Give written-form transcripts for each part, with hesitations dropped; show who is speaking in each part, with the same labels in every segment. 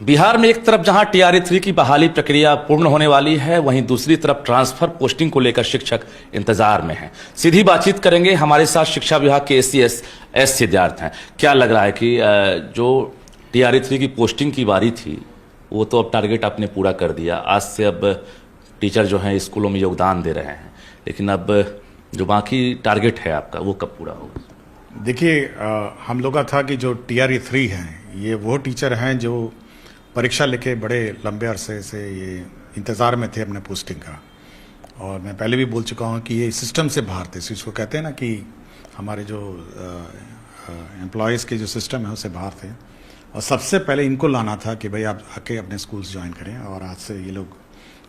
Speaker 1: बिहार में एक तरफ जहां टीआरई 3 की बहाली प्रक्रिया पूर्ण होने वाली है, वहीं दूसरी तरफ ट्रांसफर पोस्टिंग को लेकर शिक्षक इंतजार में हैं। सीधी बातचीत करेंगे, हमारे साथ शिक्षा विभाग के एस सिद्धार्थ हैं। क्या लग रहा है कि जो टीआरई 3 की पोस्टिंग की बारी थी वो तो अब टारगेट आपने पूरा कर दिया, आज से अब टीचर जो हैं स्कूलों में योगदान दे रहे हैं, लेकिन अब जो बाकी टारगेट है आपका वो कब पूरा होगा?
Speaker 2: देखिए, हम लोग का था कि जो टीआरई 3 हैं ये वो टीचर हैं जो परीक्षा लेके बड़े लंबे अरसे से ये इंतज़ार में थे अपने पोस्टिंग का। और मैं पहले भी बोल चुका हूँ कि ये सिस्टम से बाहर थे, इसको कहते हैं ना कि हमारे जो एम्प्लॉयज़ के जो सिस्टम है उससे बाहर थे। और सबसे पहले इनको लाना था कि भाई आप आके अपने स्कूल्स ज्वाइन करें, और आज से ये लोग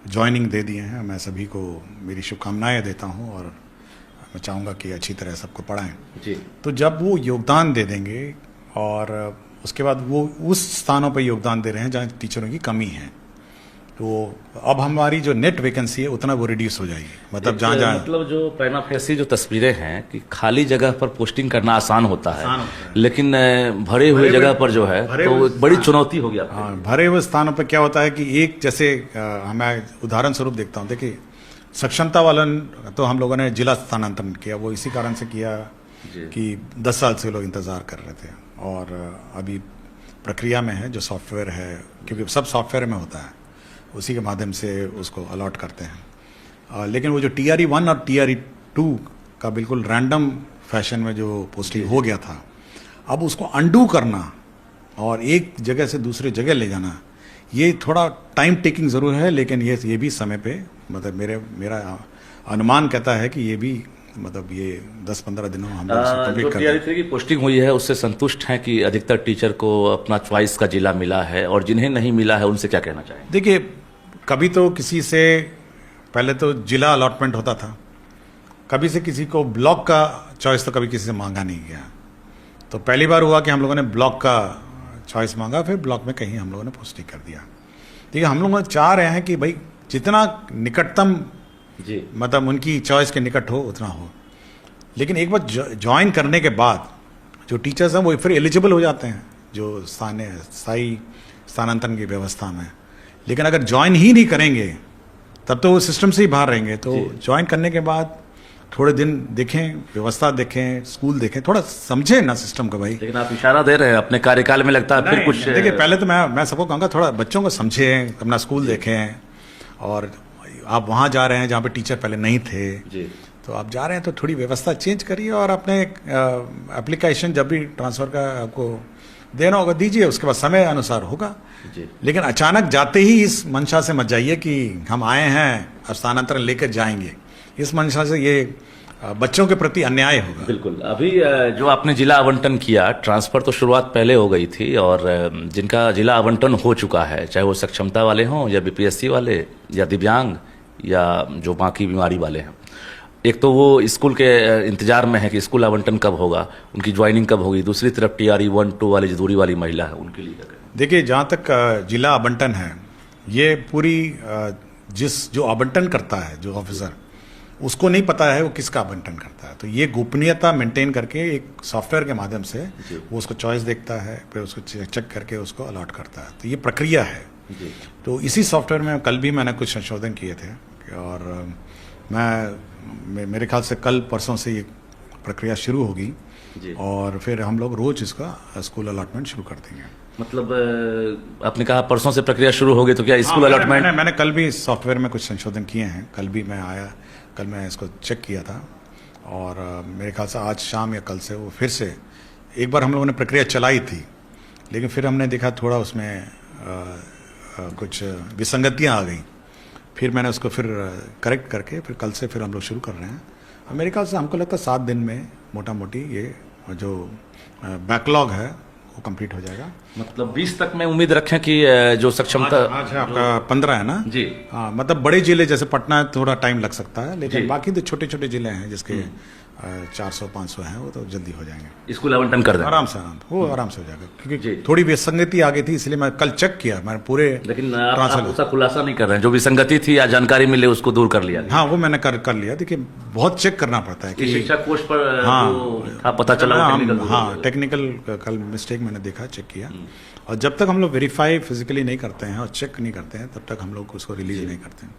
Speaker 2: ज्वाइनिंग दे दिए हैं। मैं सभी को मेरी शुभकामनाएं देता हूँ और मैं चाहूँगा कि अच्छी तरह सबको पढ़ाएं
Speaker 1: जी।
Speaker 2: तो जब वो योगदान दे देंगे और उसके बाद वो उस स्थानों पर योगदान दे रहे हैं जहाँ टीचरों की कमी है, तो अब हमारी जो नेट वैकेंसी है उतना वो रिड्यूस हो जाएगी। मतलब जहाँ
Speaker 1: मतलब जो प्राइमा फेसी जो तस्वीरें हैं कि खाली जगह पर पोस्टिंग करना आसान होता है, लेकिन भरे हुए जगह पर जो है तो बड़ी चुनौती हो गया।
Speaker 2: हाँ, भरे हुए स्थानों पर क्या होता है कि एक जैसे मैं उदाहरण स्वरूप देखता हूँ। देखिए, सक्षमता वालन तो हम लोगों ने जिला स्थानांतरण किया, वो इसी कारण से किया कि 10 साल से लोग इंतज़ार कर रहे थे और अभी प्रक्रिया में है जो सॉफ्टवेयर है, क्योंकि सब सॉफ्टवेयर में होता है, उसी के माध्यम से उसको अलॉट करते हैं। लेकिन वो जो टीआरई 1 और टीआरई 2 का बिल्कुल रैंडम फैशन में जो पोस्टिंग हो गया था, अब उसको अंडू करना और एक जगह से दूसरे जगह ले जाना, ये थोड़ा टाइम टेकिंग ज़रूर है, लेकिन ये भी समय पे मतलब मेरा अनुमान कहता है कि ये भी मतलब ये 10-15 दिनों हम
Speaker 1: जो टीआरई 3 की पोस्टिंग हुई है उससे संतुष्ट हैं कि अधिकतर टीचर को अपना चॉइस का जिला मिला है, और जिन्हें नहीं मिला है उनसे क्या कहना चाहेंगे?
Speaker 2: देखिए, कभी तो किसी से पहले तो जिला अलॉटमेंट होता था, कभी से किसी को ब्लॉक का चॉइस तो कभी किसी से मांगा नहीं गया। तो पहली बार हुआ कि हम लोगों ने ब्लॉक का चॉइस मांगा, फिर ब्लॉक में कहीं हम लोगों ने पोस्टिंग कर दिया। देखिए, हम लोग चाह रहे हैं कि भाई जितना निकटतम
Speaker 1: जी
Speaker 2: मतलब उनकी चॉइस के निकट हो उतना हो, लेकिन एक बार ज्वाइन करने के बाद जो टीचर्स हैं वो फिर एलिजिबल हो जाते हैं जो स्थायी स्थानांतरण की व्यवस्था में। लेकिन अगर ज्वाइन ही नहीं करेंगे तब तो वो सिस्टम से ही बाहर रहेंगे। तो ज्वाइन करने के बाद थोड़े दिन देखें, व्यवस्था देखें, स्कूल देखें, थोड़ा समझें ना सिस्टम को भाई।
Speaker 1: लेकिन आप इशारा दे रहे हैं अपने कार्यकाल में, लगता है फिर कुछ।
Speaker 2: देखिए, पहले तो मैं सबको कहूँगा थोड़ा बच्चों को समझें, अपना स्कूल देखें, और आप वहाँ जा रहे हैं जहाँ पे टीचर पहले नहीं थे
Speaker 1: जी,
Speaker 2: तो आप जा रहे हैं तो थोड़ी व्यवस्था चेंज करिए, और अपने एप्लीकेशन जब भी ट्रांसफ़र का आपको देना होगा दीजिए, उसके बाद समय अनुसार होगा
Speaker 1: जी।
Speaker 2: लेकिन अचानक जाते ही इस मंशा से मत जाइए कि हम आए हैं अब स्थानांतरण लेकर जाएंगे। इस मंशा से ये बच्चों के प्रति अन्याय होगा।
Speaker 1: बिल्कुल। अभी जो आपने जिला आवंटन किया, ट्रांसफर तो शुरुआत पहले हो गई थी, और जिनका जिला आवंटन हो चुका है, चाहे वो सक्षमता वाले हों या बीपीएससी वाले या दिव्यांग या जो बाकी बीमारी वाले हैं, एक तो वो स्कूल के इंतजार में है कि स्कूल आवंटन कब होगा, उनकी ज्वाइनिंग कब होगी। दूसरी तरफ टीआरई 1-2 वाली जो दूरी वाली महिला है उनके लिए क्या करें?
Speaker 2: देखिए, जहाँ तक जिला आवंटन है, ये पूरी जो आवंटन करता है जो ऑफिसर, उसको नहीं पता है वो किसका आवंटन करता है। तो ये गोपनीयता मेंटेन करके एक सॉफ्टवेयर के माध्यम से वो उसको चॉइस देखता है, फिर उसको चेक करके उसको अलॉट करता है। तो ये प्रक्रिया है
Speaker 1: जी।
Speaker 2: तो इसी सॉफ्टवेयर में कल भी मैंने कुछ संशोधन किए थे, और मेरे ख्याल से कल परसों से ये प्रक्रिया शुरू होगी, और फिर हम लोग रोज इसका स्कूल अलॉटमेंट शुरू कर देंगे।
Speaker 1: मतलब आपने कहा परसों से प्रक्रिया शुरू होगी, तो क्या स्कूल अलॉटमेंट?
Speaker 2: मैंने कल भी सॉफ्टवेयर में कुछ संशोधन किए हैं, कल भी मैं आया, कल मैं इसको चेक किया था, और मेरे ख्याल से आज शाम या कल से वो फिर से एक बार हम लोगों ने प्रक्रिया चलाई थी, लेकिन फिर हमने देखा थोड़ा उसमें कुछ विसंगतियाँ आ गई, फिर मैंने उसको फिर करेक्ट करके फिर कल से फिर हम लोग शुरू कर रहे हैं। और मेरे ख्याल से हमको लगता है 7 दिन में मोटा मोटी ये जो बैकलॉग है वो कंप्लीट हो जाएगा।
Speaker 1: मतलब 20 तक में उम्मीद रखें कि जो सक्षमता
Speaker 2: आज आपका 15 है ना
Speaker 1: जी।
Speaker 2: हाँ, मतलब बड़े जिले जैसे पटना थोड़ा टाइम लग सकता है, लेकिन बाकी तो छोटे छोटे जिले हैं जिसके 400-500 हैं, वो तो जल्दी हो जाएंगे।
Speaker 1: स्कूल आवंटन कर दें,
Speaker 2: आराम से वो आराम से हो जाएगा,
Speaker 1: जी।
Speaker 2: क्योंकि थोड़ी विसंगति आ गई थी, इसलिए मैं कल चेक किया, मैंने पूरे
Speaker 1: लेकिन आप उसका खुलासा नहीं कर रहे हैं, जो विसंगति थी या जानकारी मिले उसको दूर कर लिया।
Speaker 2: हाँ, वो मैंने कर लिया। देखिए, बहुत चेक करना पड़ता है कि
Speaker 1: शिक्षा कोष पर
Speaker 2: हाँ
Speaker 1: पता चला।
Speaker 2: हाँ, टेक्निकल कल मिस्टेक मैंने देखा, चेक किया, और जब तक हम लोग वेरीफाई फिजिकली नहीं करते हैं और चेक नहीं करते हैं, तब तक हम लोग उसको रिलीज नहीं करते हैं।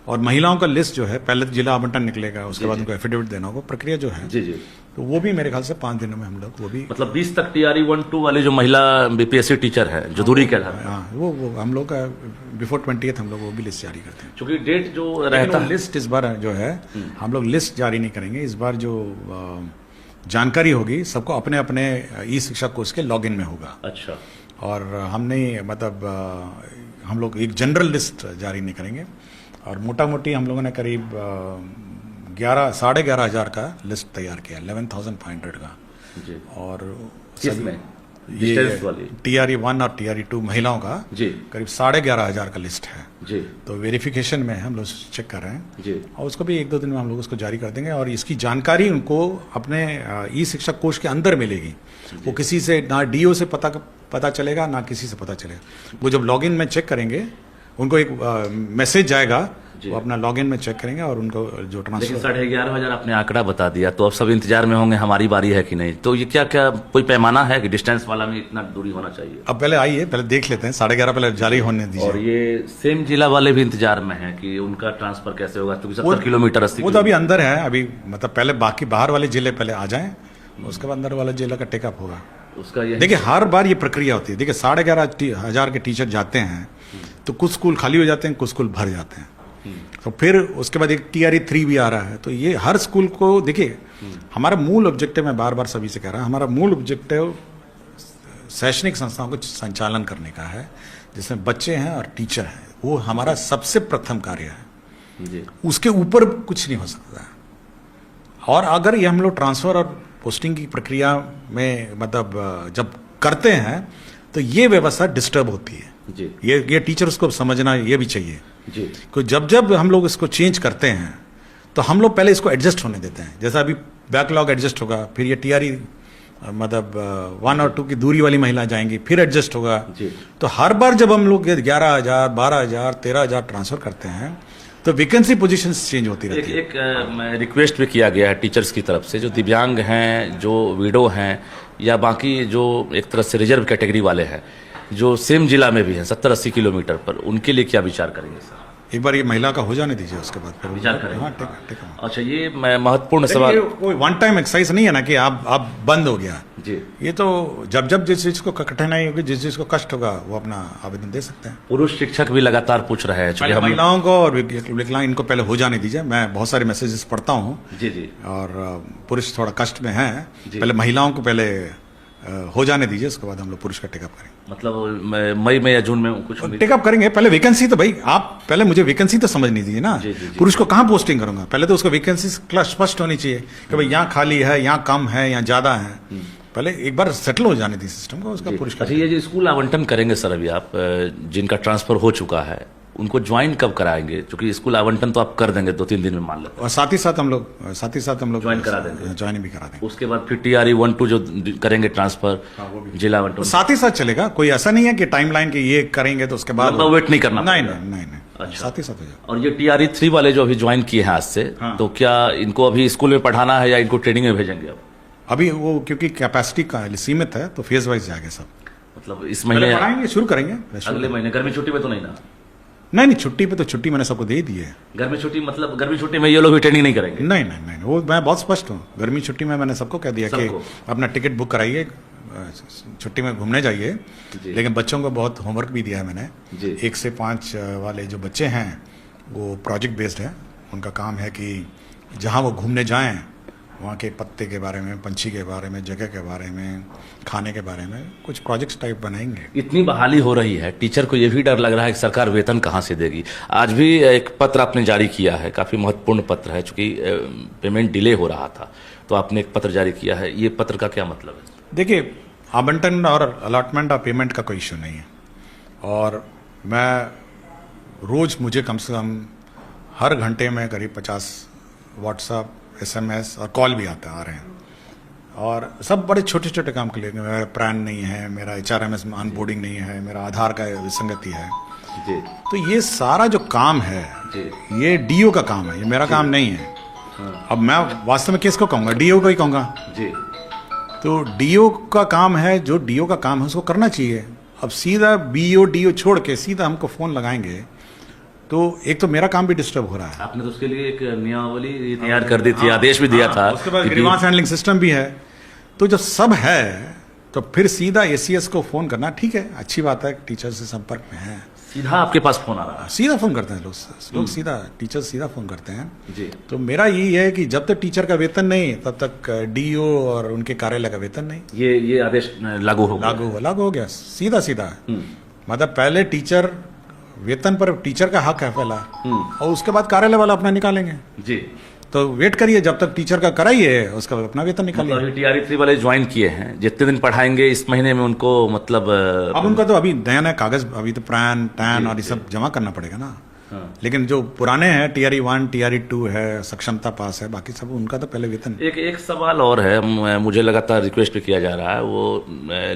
Speaker 2: और महिलाओं का लिस्ट जो है, पहले तो जिला आवंटन निकलेगा, उसके बाद उनको एफिडेविट देना होगा, प्रक्रिया जो है
Speaker 1: जी जी,
Speaker 2: तो वो भी मेरे ख्याल से 5 दिनों में हम लोग वो भी,
Speaker 1: मतलब 20 तक TRE 1-2 वाले जो महिला BPSC टीचर है जो दूरी के आधार,
Speaker 2: हाँ, वो हम लोग का बिफोर 20th हम लोग वो भी लिस्ट जारी करते हैं।
Speaker 1: क्योंकि डेट जो रहता है,
Speaker 2: लिस्ट इस बार जो है हम लोग लिस्ट जारी नहीं करेंगे इस बार, जो जानकारी होगी सबको अपने अपने ई शिक्षा कोर्स के लॉगिन में होगा।
Speaker 1: अच्छा,
Speaker 2: और हमने मतलब हम लोग एक जनरल लिस्ट जारी नहीं करेंगे, और मोटा मोटी हम लोगों ने करीब 11,500 का लिस्ट तैयार किया, 11,500 का।
Speaker 1: जी।
Speaker 2: और
Speaker 1: किसमें
Speaker 2: ये TRE 1 और TRE 2 महिलाओं का
Speaker 1: जी
Speaker 2: करीब 11,500 का लिस्ट है
Speaker 1: जी,
Speaker 2: तो वेरिफिकेशन में हम लोग चेक कर रहे हैं
Speaker 1: जी,
Speaker 2: और उसको भी 1-2 दिन में हम लोग उसको जारी कर देंगे, और इसकी जानकारी उनको अपने ई शिक्षा कोष के अंदर मिलेगी। वो किसी से ना DO से पता चलेगा, ना किसी से पता चलेगा। वो जब लॉगिन में चेक करेंगे, उनको एक मैसेज जाएगा, वो अपना लॉगिन में चेक करेंगे और उनको जो ट्रांसफर।
Speaker 1: 11,500 आपने आंकड़ा बता दिया, तो अब सब इंतजार में होंगे हमारी बारी है कि नहीं। तो ये क्या कोई पैमाना है कि डिस्टेंस वाला में इतना दूरी होना चाहिए?
Speaker 2: अब पहले आइए, पहले देख लेते हैं, 11:30 पहले जारी होने दीजिए।
Speaker 1: और ये सेम जिला वाले भी इंतजार में हैं कि उनका ट्रांसफर कैसे होगा, क्योंकि 70 किलोमीटर 80
Speaker 2: वो तो अभी अंदर है, अभी मतलब पहले बाकी बाहर वाले जिले पहले आ जाएं, उसके बाद अंदर वाला जिला का टेकअप होगा।
Speaker 1: उसका ये
Speaker 2: देखिए, हर बार ये प्रक्रिया होती है। देखिए, 11,500 के टीचर जाते हैं तो कुछ स्कूल खाली हो जाते हैं, कुछ स्कूल भर जाते हैं, तो फिर उसके बाद एक TRE 3 भी आ रहा है। तो ये हर स्कूल को, देखिए हमारा मूल ऑब्जेक्टिव, मैं बार बार सभी से कह रहा हूं, हमारा मूल ऑब्जेक्टिव शैक्षणिक संस्थाओं को संचालन करने का है, जिसमें बच्चे हैं और टीचर हैं, वो हमारा सबसे प्रथम कार्य है
Speaker 1: जी।
Speaker 2: उसके ऊपर कुछ नहीं हो सकता है। और अगर ये हम लोग ट्रांसफर और पोस्टिंग की प्रक्रिया में मतलब जब करते हैं तो ये व्यवस्था डिस्टर्ब होती है
Speaker 1: जी।
Speaker 2: ये टीचर्स को समझना ये भी चाहिए
Speaker 1: जी।
Speaker 2: कि जब हम लोग इसको चेंज करते हैं तो हम लोग पहले इसको एडजस्ट होने देते हैं। जैसा अभी बैकलॉग एडजस्ट होगा, फिर ये TRE मतलब 1 और 2 की दूरी वाली महिला जाएंगी, फिर एडजस्ट होगा
Speaker 1: जी।
Speaker 2: तो हर बार जब हम लोग 11,000, 12,000, 13,000 ट्रांसफर करते हैं तो वैकेंसी पोजीशंस चेंज होती रहती है।
Speaker 1: एक रिक्वेस्ट भी किया गया है टीचर्स की तरफ से, जो दिव्यांग हैं, जो विडो हैं, या बाकी जो एक तरह से रिजर्व कैटेगरी वाले हैं, जो सेम जिला में भी हैं 70-80 किलोमीटर पर, उनके लिए क्या विचार करेंगे सर?
Speaker 2: एक बार ये महिला का हो जाने दीजिए, उसके बाद फिर
Speaker 1: विचार करेंगे।
Speaker 2: हाँ, ठीक है।
Speaker 1: अच्छा, ये महत्वपूर्ण सवाल।
Speaker 2: कोई वन टाइम एक्सरसाइज नहीं है ना कि आप बंद हो गया
Speaker 1: जी।
Speaker 2: ये तो जब जिस चीज को कठिनाई होगी, जिस चीज को कष्ट होगा, वो अपना आवेदन दे सकते हैं।
Speaker 1: पुरुष शिक्षक भी लगातार पूछ रहे हैं,
Speaker 2: पहले महिलाओं को और विकलांग इनको पहले हो जाने दीजिए। मैं बहुत सारे मैसेजेस पढ़ता हूँ
Speaker 1: जी जी,
Speaker 2: और पुरुष थोड़ा कष्ट में हैं, पहले महिलाओं को पहले हो जाने दीजिए, उसके बाद हम लोग पुरुष का टेकअप करेंगे।
Speaker 1: मतलब मई में या जून में कुछ
Speaker 2: टेकअप करेंगे। पहले वैकेंसी तो भाई आप पहले मुझे वैकेंसी तो समझने दीजिए ना। पुरुष को कहाँ पोस्टिंग करूंगा, पहले तो उसको वैकेंसी स्पष्ट होनी चाहिए कि भाई यहाँ खाली है, यहाँ कम है, यहाँ ज्यादा है। पहले एक बार सेटल हो जाने दी सिस्टम को, उसका पुरुष का।
Speaker 1: अच्छा, ये जो स्कूल आवंटन करेंगे सर, अभी आप जिनका ट्रांसफर हो चुका है उनको ज्वाइन कब कराएंगे? क्योंकि स्कूल आवंटन तो आप कर देंगे 2-3 दिन में मान लेते हैं,
Speaker 2: और साथ ही साथ हम लोग
Speaker 1: ज्वाइन करा देंगे,
Speaker 2: ज्वाइन भी करा देंगे।
Speaker 1: उसके बाद फिर TRE 1-2 जो करेंगे ट्रांसफर, जिला आवंटन
Speaker 2: साथ ही साथ चलेगा। कोई ऐसा नहीं है कि टाइमलाइन के ये करेंगे तो उसके बाद
Speaker 1: वेट नहीं करना।
Speaker 2: नहीं,
Speaker 1: अच्छा,
Speaker 2: साथ ही साथ हो जाएगा।
Speaker 1: और ये TRE 3 वाले जो अभी ज्वाइन किए हैं आज से, तो क्या इनको अभी स्कूल में पढ़ाना है या इनको ट्रेनिंग में भेजेंगे? अब
Speaker 2: अभी वो क्योंकि कैपेसिटी का सीमित है तो फेज वाइज जाएंगे सब।
Speaker 1: मतलब इस महीने
Speaker 2: पढ़ाएंगे, शुरू करेंगे
Speaker 1: अगले महीने। गर्मी छुट्टी में तो नहीं ना?
Speaker 2: नहीं, छुट्टी पे तो छुट्टी मैंने सबको दे दी है।
Speaker 1: गर्मी छुट्टी मतलब गर्मी छुट्टी में ये लोग भी ट्रेनिंग नहीं करेंगे?
Speaker 2: नहीं, वो मैं बहुत स्पष्ट हूँ। गर्मी छुट्टी में मैंने सबको कह दिया कि अपना टिकट बुक कराइए, छुट्टी में घूमने जाइए। लेकिन बच्चों को बहुत होमवर्क भी दिया है मैंने। 1 से 5 वाले जो बच्चे हैं वो प्रोजेक्ट बेस्ड है। उनका काम है कि जहाँ वो घूमने जाएं वहाँ के पत्ते के बारे में, पंछी के बारे में, जगह के बारे में, खाने के बारे में कुछ प्रोजेक्ट्स टाइप बनाएंगे।
Speaker 1: इतनी बहाली हो रही है, टीचर को ये भी डर लग रहा है कि सरकार वेतन कहाँ से देगी। आज भी एक पत्र आपने जारी किया है, काफ़ी महत्वपूर्ण पत्र है, चूंकि पेमेंट डिले हो रहा था, तो आपने एक पत्र जारी किया है। ये पत्र का क्या मतलब है?
Speaker 2: देखिए, आवंटन और अलॉटमेंट और पेमेंट का कोई इश्यू नहीं है, और मुझे कम से कम हर घंटे में करीब 50 व्हाट्सएप, SMS और कॉल भी आ रहे हैं, और सब बड़े छोटे छोटे काम के लिए। मेरा पैन नहीं है, मेरा HRMS में अनबोर्डिंग नहीं है, मेरा आधार का विसंगति है
Speaker 1: जी
Speaker 2: तो ये सारा जो काम है
Speaker 1: जी
Speaker 2: ये DO का काम है, ये मेरा काम नहीं है। अब मैं वास्तव में किसको कहूँगा? DO को ही कहूँगा।
Speaker 1: जी
Speaker 2: तो DO का काम है, जो DO का काम है उसको करना चाहिए। अब सीधा BO DO छोड़ के सीधा हमको फ़ोन लगाएंगे तो एक तो मेरा काम भी डिस्टर्ब हो रहा है।
Speaker 1: आपने तो उसके लिए एक नियमावली तैयार कर दी थी, आदेश भी दिया था।
Speaker 2: उसके बाद
Speaker 1: कि
Speaker 2: ग्रीवांस हैंडलिंग सिस्टम भी है। तो जब सब है तो फिर सीधा ACS को फ़ोन करना ठीक है, अच्छी बात है, टीचर से संपर्क में है,
Speaker 1: सीधा आपके पास फोन आ रहा
Speaker 2: सीधा फ़ोन करते हैं लोग सीधा टीचर सीधा फ़ोन करते हैं।
Speaker 1: है जी।
Speaker 2: तो मेरा यही है कि जब तक टीचर का वेतन नहीं तब तक DO और उनके कार्यालय का वेतन नहीं।
Speaker 1: ये आदेश लागू हो गया।
Speaker 2: लागू हो गया सीधा सीधा। मतलब पहले टीचर वेतन पर टीचर का हक है पहला, और उसके बाद कार्यालय वाला अपना निकालेंगे।
Speaker 1: जी।
Speaker 2: तो वेट करिए जब तक टीचर का कराइए, उसका अपना वेतन निकालिए।
Speaker 1: मतलब TRE 3 वाले ज्वाइन किए हैं, जितने दिन पढ़ाएंगे इस महीने में उनको मतलब
Speaker 2: अब उनका तो अभी नया नया कागज, अभी तो पैन टैन और ये सब जमा करना पड़ेगा ना। लेकिन जो पुराने हैं TRE 1 TRE 2 है, सक्षमता पास है, बाकी सब उनका तो पहले वेतन।
Speaker 1: एक सवाल और है, मुझे लगातार रिक्वेस्ट भी किया जा रहा है, वो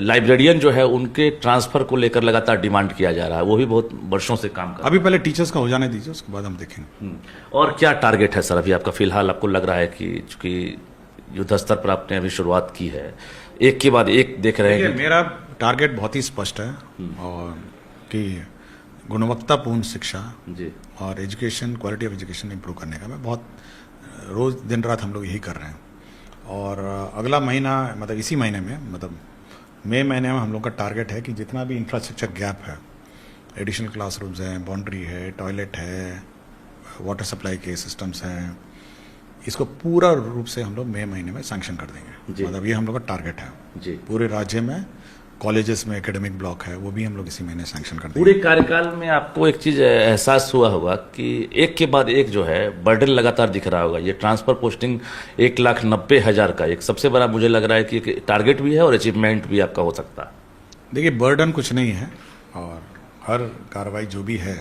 Speaker 1: लाइब्रेरियन जो है उनके ट्रांसफर को लेकर लगातार डिमांड किया जा रहा है, वो भी बहुत वर्षों से काम कर।
Speaker 2: अभी पहले टीचर्स का हो जाने दीजिए, उसके बाद हम देखेंगे।
Speaker 1: और क्या टारगेट है सर अभी आपका? फिलहाल आपको लग रहा है कि चूंकि युद्ध स्तर पर आपने अभी शुरुआत की है, एक के बाद एक देख रहे हैं।
Speaker 2: मेरा टारगेट बहुत ही स्पष्ट है, और कि गुणवत्तापूर्ण शिक्षा
Speaker 1: जी
Speaker 2: और education, quality of education improve करने का मैं बहुत रोज़ दिन रात हम लोग यही कर रहे हैं। और अगला महीना, मतलब इसी महीने में, मतलब मई महीने में हम लोग का टारगेट है कि जितना भी इंफ्रास्ट्रक्चर गैप है, एडिशनल क्लासरूम्स हैं, बाउंड्री है, टॉयलेट है, वाटर सप्लाई के सिस्टम्स हैं, इसको पूरा रूप से हम लोग मई महीने में सैंक्शन कर देंगे। मतलब ये हम लोग का टारगेट है
Speaker 1: जी।
Speaker 2: पूरे राज्य में। कॉलेजेस में एकेडमिक ब्लॉक है, वो भी हम लोग इसी महीने सैंक्शन कर देंगे।
Speaker 1: पूरे कार्यकाल में आपको एक चीज एहसास हुआ होगा कि एक के बाद एक जो है बर्डन लगातार दिख रहा होगा। ये ट्रांसफर पोस्टिंग 1,90,000 का एक सबसे बड़ा मुझे लग रहा है कि टारगेट भी है और अचीवमेंट भी आपका हो सकता है।
Speaker 2: देखिए, बर्डन कुछ नहीं है, और हर कार्रवाई जो भी है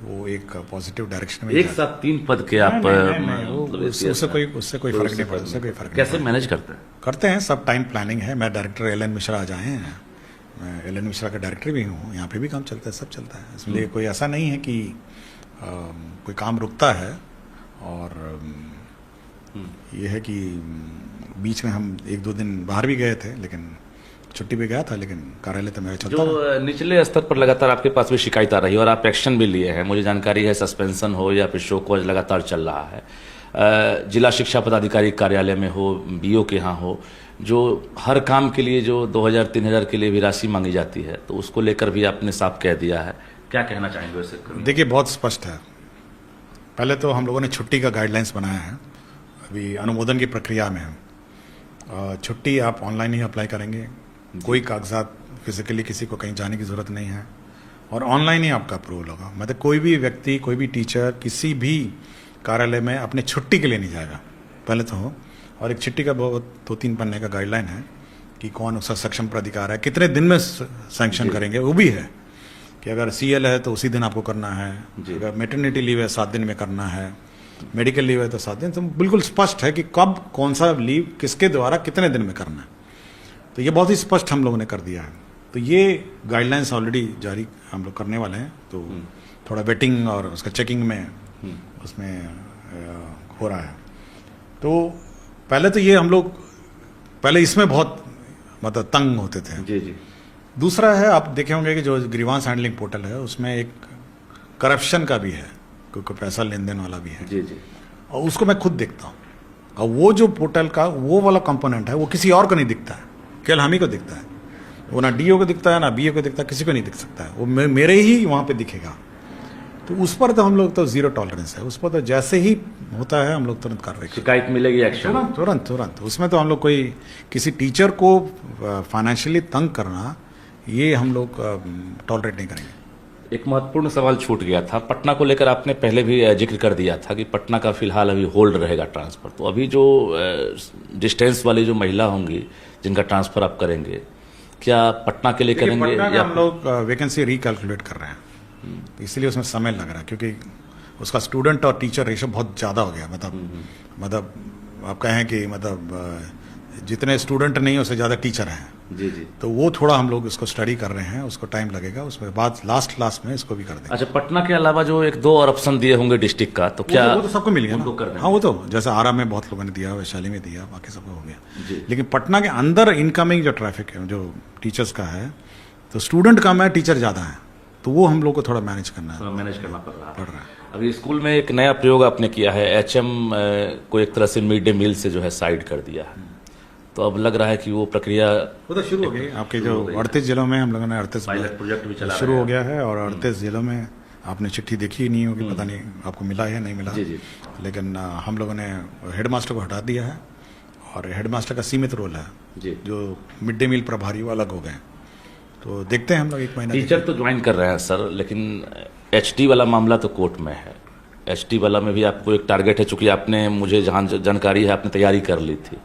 Speaker 2: वो एक पॉजिटिव डायरेक्शन में
Speaker 1: एक साथ 3 पद के आप
Speaker 2: उससे कोई फर्क नहीं पड़ता, उससे कोई फर्क
Speaker 1: कैसे मैनेज करते हैं?
Speaker 2: करते हैं, सब टाइम प्लानिंग है। मैं डायरेक्टर LN मिश्रा आज आए हैं, मैं LN मिश्रा का डायरेक्टर भी हूँ, यहाँ पे भी काम चलता है, सब चलता है। इसलिए कोई ऐसा नहीं है कि कोई काम रुकता है। और ये है कि बीच में हम 1-2 दिन बाहर भी गए थे, लेकिन छुट्टी पे गया था, लेकिन कार्यालय तो मेरा चलता है।
Speaker 1: जो निचले स्तर पर लगातार आपके पास भी शिकायत आ रही है और आप एक्शन भी लिए हैं, मुझे जानकारी है सस्पेंशन हो या फिर शो कॉज लगातार चल रहा है। जिला शिक्षा पदाधिकारी कार्यालय में हो, BO के यहाँ हो, जो हर काम के लिए जो 2,000-3,000 के लिए भी राशि मांगी जाती है, तो उसको लेकर भी आपने साफ कह दिया है। क्या कहना चाहेंगे वैसे?
Speaker 2: देखिए, बहुत स्पष्ट है। पहले तो हम लोगों ने छुट्टी का गाइडलाइंस बनाया है, अभी अनुमोदन की प्रक्रिया में है। छुट्टी आप ऑनलाइन ही अप्लाई करेंगे, कोई कागजात फिजिकली किसी को कहीं जाने की ज़रूरत नहीं है, और ऑनलाइन ही आपका अप्रूवल होगा। मतलब कोई भी व्यक्ति, कोई भी टीचर किसी भी कार्यालय में अपने छुट्टी के लिए नहीं जाएगा, पहले तो हो। और एक छुट्टी का 2-3 पन्ने का गाइडलाइन है कि कौन उसका सक्षम प्राधिकार है, कितने दिन में सैंक्शन करेंगे, वो भी है कि अगर CL है तो उसी दिन आपको करना है, अगर मैटरनिटी लीव है 7 दिन में करना है, मेडिकल लीव है तो 7 दिन। तो बिल्कुल स्पष्ट है कि कब कौन सा लीव किसके द्वारा कितने दिन में करना है। तो ये बहुत ही स्पष्ट हम लोगों ने कर दिया है। तो ये गाइडलाइंस ऑलरेडी जारी हम लोग करने वाले हैं, तो थोड़ा वेटिंग और उसका चेकिंग में उसमें हो रहा है। तो पहले तो ये हम लोग पहले इसमें बहुत मतलब तंग होते थे।
Speaker 1: जी जी।
Speaker 2: दूसरा है, आप देखे होंगे कि जो ग्रीवांस हैंडलिंग पोर्टल है उसमें एक करप्शन का भी है, क्योंकि पैसा लेन देन वाला भी है।
Speaker 1: जी जी।
Speaker 2: और उसको मैं खुद देखता हूँ, और वो जो पोर्टल का वो वाला कंपोनेंट है वो किसी और को नहीं दिखता है, केवल हम ही को दिखता है। वो ना DO को दिखता है, ना BO को दिखता है, किसी को नहीं दिख सकता है, वो मेरे ही वहाँ पे दिखेगा। तो उस पर तो हम लोग तो जीरो टॉलरेंस है, उस पर तो जैसे ही होता है हम लोग तुरंत कार्रवाई
Speaker 1: शिकायत मिलेगी एक्शन
Speaker 2: तुरंत। उसमें तो हम लोग कोई किसी टीचर को फाइनेंशियली तंग करना, ये हम लोग टॉलरेट नहीं करेंगे।
Speaker 1: एक महत्वपूर्ण सवाल छूट गया था, पटना को लेकर आपने पहले भी जिक्र कर दिया था कि पटना का फिलहाल अभी होल्ड रहेगा ट्रांसफर। तो अभी जो डिस्टेंस वाली जो महिला होंगी जिनका ट्रांसफर आप करेंगे, क्या पटना के लिए करेंगे?
Speaker 2: पटना का हम लोग वैकेंसी रिकैलकुलेट कर रहे हैं, इसलिए उसमें समय लग रहा है, क्योंकि उसका स्टूडेंट और टीचर रेशो बहुत ज़्यादा हो गया। मतलब आप कहें कि मतलब जितने स्टूडेंट नहीं उससे ज़्यादा टीचर हैं,
Speaker 1: जी जी।
Speaker 2: तो वो थोड़ा हम लोग इसको स्टडी कर रहे हैं, उसको टाइम लगेगा, उसमें बाद लास्ट क्लास में इसको भी कर देंगे।
Speaker 1: अच्छा, पटना के अलावा जो एक दो और ऑप्शन दिए होंगे डिस्ट्रिक्ट का, तो क्या
Speaker 2: वो तो सबको मिल गया
Speaker 1: उनको
Speaker 2: ना?
Speaker 1: कर देंगे?
Speaker 2: हाँ, वो तो जैसे आरा में बहुत लोगों ने दिया, वैशाली में दिया, बाकी सबको हो गया।
Speaker 1: जी।
Speaker 2: लेकिन पटना के अंदर इनकमिंग जो ट्रैफिक है, जो टीचर्स का है, तो स्टूडेंट कम है, टीचर ज़्यादा है, तो वो हम लोग को थोड़ा मैनेज करना है,
Speaker 1: मैनेज करना पड़ रहा है।
Speaker 2: है।
Speaker 1: अभी स्कूल में एक नया प्रयोग आपने किया है, एचएम को एक तरह से मिड डे मील से जो है साइड कर दिया है, तो अब लग रहा है कि वो प्रक्रिया
Speaker 2: वो तो शुरू हो गई। आपके जो 38 जिलों में हम लोगों ने 38
Speaker 1: पायलट प्रोजेक्ट भी चला
Speaker 2: शुरू हो गया है, और 38 जिलों में आपने चिट्ठी देखी ही नहीं होगी, पता नहीं आपको मिला है नहीं मिला।
Speaker 1: जी जी।
Speaker 2: लेकिन हम लोगों ने हेडमास्टर को हटा दिया है, और हेडमास्टर का सीमित रोल है,
Speaker 1: जी।
Speaker 2: जो मिड डे मील प्रभारी वो अलग हो गए। तो देखते हैं हम लोग 1 महीना।
Speaker 1: टीचर तो ज्वाइन कर रहे हैं सर, लेकिन एचटी वाला मामला तो कोर्ट में है। एचटी वाला में भी आपको एक टारगेट है, चूंकि आपने, मुझे जहाँ जानकारी है, आपने तैयारी कर ली थी,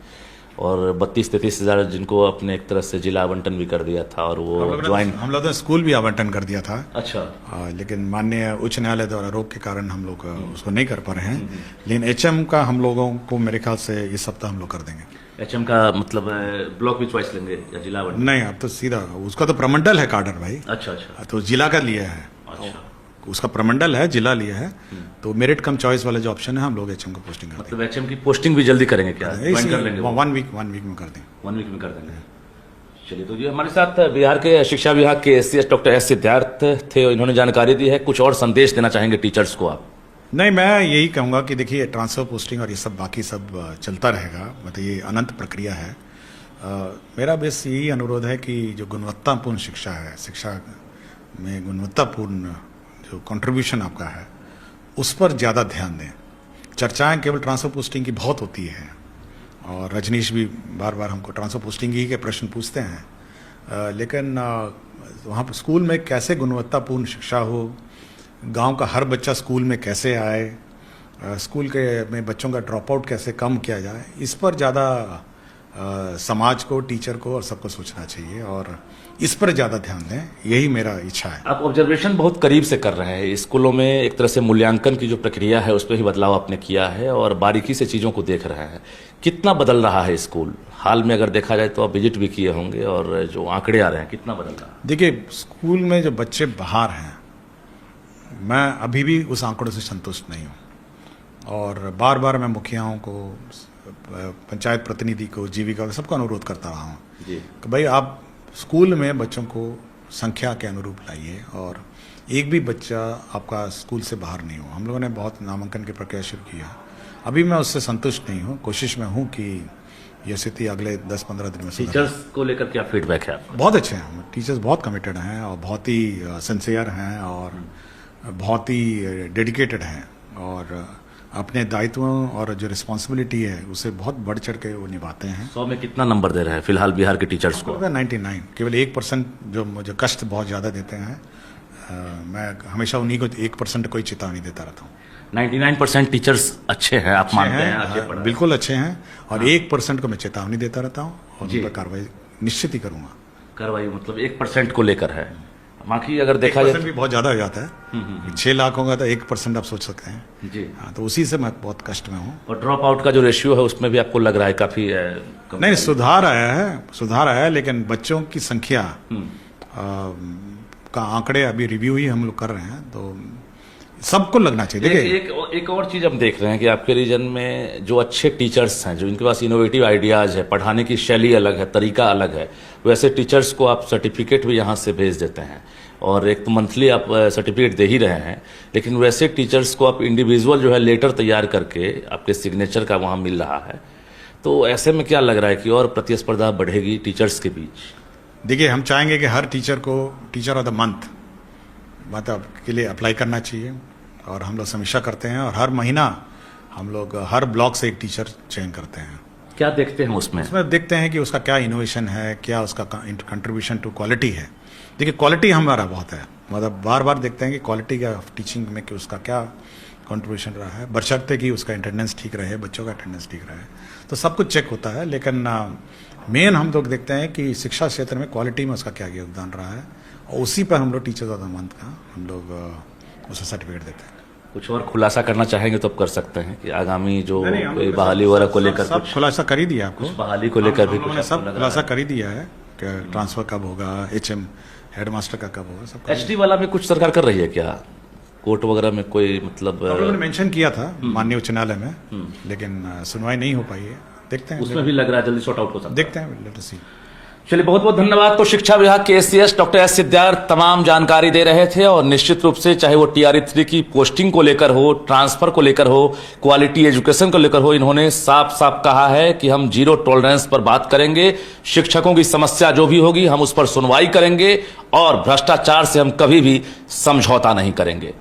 Speaker 1: और 32-33 हज़ार जिनको आपने एक तरह से जिला आवंटन भी कर दिया था, और वो ज्वाइन
Speaker 2: हम लोग ने स्कूल भी आवंटन कर दिया था।
Speaker 1: अच्छा।
Speaker 2: लेकिन माननीय उच्च न्यायालय द्वारा रोक के कारण हम लोग उसको नहीं कर पा रहे हैं। लेकिन एचएम का हम लोगों को मेरे ख्याल से इस सप्ताह हम लोग कर देंगे।
Speaker 1: एचएम का मतलब ब्लॉक भी चॉइस लेंगे या जिला आवंटन?
Speaker 2: नहीं, अब तो सीधा उसका तो प्रमंडल है कार्डर भाई।
Speaker 1: अच्छा अच्छा।
Speaker 2: तो जिला का लिया है,
Speaker 1: अच्छा,
Speaker 2: उसका प्रमंडल है, जिला लिया है, तो मेरिट कम चॉइस वाला जो ऑप्शन है, हम लोग एचएम को पोस्टिंग कर
Speaker 1: मतलब एचएम की पोस्टिंग भी जल्दी करेंगे क्या? ज्वाइन कर लेंगे?
Speaker 2: 1 वीक में कर देंगे।
Speaker 1: 1 वीक में कर देंगे। चलिए, तो जी हमारे साथ बिहार के शिक्षा विभाग के एससीएस डॉक्टर एस सिद्धार्थ थे, इन्होंने जानकारी दी है। कुछ और संदेश देना चाहेंगे टीचर्स को आप?
Speaker 2: नहीं, मैं यही कहूँगा कि देखिए, ट्रांसफर पोस्टिंग और ये सब बाकी सब चलता रहेगा, मतलब ये अनंत प्रक्रिया है। मेरा बस यही अनुरोध है कि जो गुणवत्तापूर्ण शिक्षा है, शिक्षा में गुणवत्तापूर्ण जो कंट्रीब्यूशन आपका है, उस पर ज़्यादा ध्यान दें। चर्चाएं केवल ट्रांसफर पोस्टिंग की बहुत होती है, और रजनीश भी बार बार हमको ट्रांसफर पोस्टिंग ही के प्रश्न पूछते हैं, लेकिन वहाँ पर स्कूल में कैसे गुणवत्तापूर्ण शिक्षा हो, गांव का हर बच्चा स्कूल में कैसे आए, स्कूल के में बच्चों का ड्रॉप आउट कैसे कम किया जाए, इस पर ज़्यादा समाज को, टीचर को और सबको सोचना चाहिए, और इस पर ज़्यादा ध्यान दें, यही मेरा इच्छा है।
Speaker 1: आप ऑब्जर्वेशन बहुत करीब से कर रहे हैं, स्कूलों में एक तरह से मूल्यांकन की जो प्रक्रिया है उस पर ही बदलाव आपने किया है, और बारीकी से चीज़ों को देख रहे हैं। कितना बदल रहा है स्कूल हाल में? अगर देखा जाए तो आप विजिट भी किए होंगे, और जो आंकड़े आ रहे हैं, कितना बदल रहा है?
Speaker 2: देखिए, स्कूल में जो बच्चे बाहर हैं, मैं अभी भी उस आंकड़ों से संतुष्ट नहीं हूँ, और बार बार मैं मुखियाओं को, पंचायत प्रतिनिधि को, जीविका को, सबको अनुरोध करता रहा हूँ कि भाई आप स्कूल में बच्चों को संख्या के अनुरूप लाइए, और एक भी बच्चा आपका स्कूल से बाहर नहीं हो। हम लोगों ने बहुत नामांकन की प्रक्रिया शुरू की है, अभी मैं उससे संतुष्ट नहीं हूँ। कोशिश में हूँ कि यह स्थिति अगले 10-15 दिन में सुधरे।
Speaker 1: टीचर्स को लेकर क्या फीडबैक है आपका?
Speaker 2: बहुत अच्छे हैं टीचर्स, बहुत कमिटेड हैं, और बहुत ही सिंसियर हैं, और बहुत ही डेडिकेटेड हैं, और अपने दायित्वों और जो रिस्पॉन्सिबिलिटी है उसे बहुत बढ़ चढ़ के वो निभाते हैं।
Speaker 1: 100 में कितना नंबर दे रहे हैं फिलहाल बिहार के टीचर्स को?
Speaker 2: 99। केवल 1% जो मुझे कष्ट बहुत ज़्यादा देते हैं, मैं हमेशा उन्हीं को 1% कोई चेतावनी देता रहता हूँ।
Speaker 1: 99% टीचर्स अच्छे हैं, आप मानते हैं? अच्छे पढ़ रहे हैं?
Speaker 2: बिल्कुल अच्छे हैं, और 1% को मैं चेतावनी देता रहता हूँ, और उन पर कार्रवाई निश्चित ही करूँगा।
Speaker 1: कार्रवाई मतलब 1% को लेकर है, बाकी अगर देखा जाए
Speaker 2: भी बहुत ज़्यादा हो जाता है। 6 लाख होगा तो 1% आप सोच सकते हैं
Speaker 1: जी।
Speaker 2: हाँ, तो उसी से मैं बहुत कष्ट में हूँ।
Speaker 1: और ड्रॉप आउट का जो रेशियो है उसमें भी आपको लग रहा है काफ़ी
Speaker 2: नहीं, सुधार आया है, लेकिन बच्चों की संख्या का आंकड़े अभी रिव्यू ही हम लोग कर रहे हैं, तो सबको लगना चाहिए। देखिए,
Speaker 1: एक और चीज़ हम देख रहे हैं कि आपके रीजन में जो अच्छे टीचर्स हैं, जो इनके पास इनोवेटिव आइडियाज़ है, पढ़ाने की शैली अलग है, तरीका अलग है, वैसे टीचर्स को आप सर्टिफिकेट भी यहाँ से भेज देते हैं, और एक तो मंथली आप सर्टिफिकेट दे ही रहे हैं, लेकिन वैसे टीचर्स को आप इंडिविजुअल जो है लेटर तैयार करके आपके सिग्नेचर का वहाँ मिल रहा है। तो ऐसे में क्या लग रहा है कि और प्रतिस्पर्धा बढ़ेगी टीचर्स के बीच?
Speaker 2: देखिए, हम चाहेंगे कि हर टीचर को टीचर ऑफ द मंथ मतलब के लिए अप्लाई करना चाहिए, और हम लोग समीक्षा करते हैं, और हर महीना हम लोग हर ब्लॉक से एक टीचर चयन करते हैं।
Speaker 1: क्या देखते हैं उसमें?
Speaker 2: देखते हैं कि उसका क्या इनोवेशन है, क्या उसका कंट्रीब्यूशन टू क्वालिटी है। देखिए, क्वालिटी हमारा बहुत है, मतलब बार बार देखते हैं कि क्वालिटी का टीचिंग में कि उसका क्या कंट्रीब्यूशन रहा है, बशर्ते कि उसका अटेंडेंस ठीक रहे, बच्चों का अटेंडेंस ठीक रहे, तो सब कुछ चेक होता है। लेकिन मेन हम लोग देखते हैं कि शिक्षा क्षेत्र में क्वालिटी में उसका क्या योगदान रहा है, और उसी पर हम लोग टीचर्स ऑफ द मंथ का हम लोग उसे सर्टिफिकेट देते हैं।
Speaker 1: कुछ और खुलासा करना चाहेंगे तो आप कर सकते हैं कि आगामी जो
Speaker 2: नहीं, हम
Speaker 1: कोई
Speaker 2: लोग
Speaker 1: बहाली वगैरह को लेकर
Speaker 2: सब
Speaker 1: कुछ
Speaker 2: खुलासा कर ही दिया आपको।
Speaker 1: बहाली को लेकर भी
Speaker 2: हम लोगों
Speaker 1: कुछ
Speaker 2: ने सब
Speaker 1: आपको लग
Speaker 2: खुलासा
Speaker 1: रहा
Speaker 2: कर ही दिया है कि ट्रांसफर कब होगा, एचएम हेडमास्टर का कब होगा, सब
Speaker 1: है? एचडी वाला में कुछ सरकार कर रही है क्या? कोर्ट वगैरह में कोई मतलब
Speaker 2: हम लोगों ने मेंशन किया था माननीय उच्च न्यायालय में, लेकिन सुनवाई नहीं हो पाई है। देखते हैं,
Speaker 1: उसमें भी लग रहा है जल्दी सॉर्ट आउट हो सकता है।
Speaker 2: देखते हैं, लेट अस सी।
Speaker 1: चलिए, बहुत बहुत धन्यवाद। तो शिक्षा विभाग के एसीएस डॉक्टर एस सिद्धार्थ तमाम जानकारी दे रहे थे और निश्चित रूप से चाहे वो टीआरई 3 की पोस्टिंग को लेकर हो, ट्रांसफर को लेकर हो, क्वालिटी एजुकेशन को लेकर हो, इन्होंने साफ साफ कहा है कि हम जीरो टॉलरेंस पर बात करेंगे। शिक्षकों की समस्या जो भी होगी हम उस पर सुनवाई करेंगे और भ्रष्टाचार से हम कभी भी समझौता नहीं करेंगे।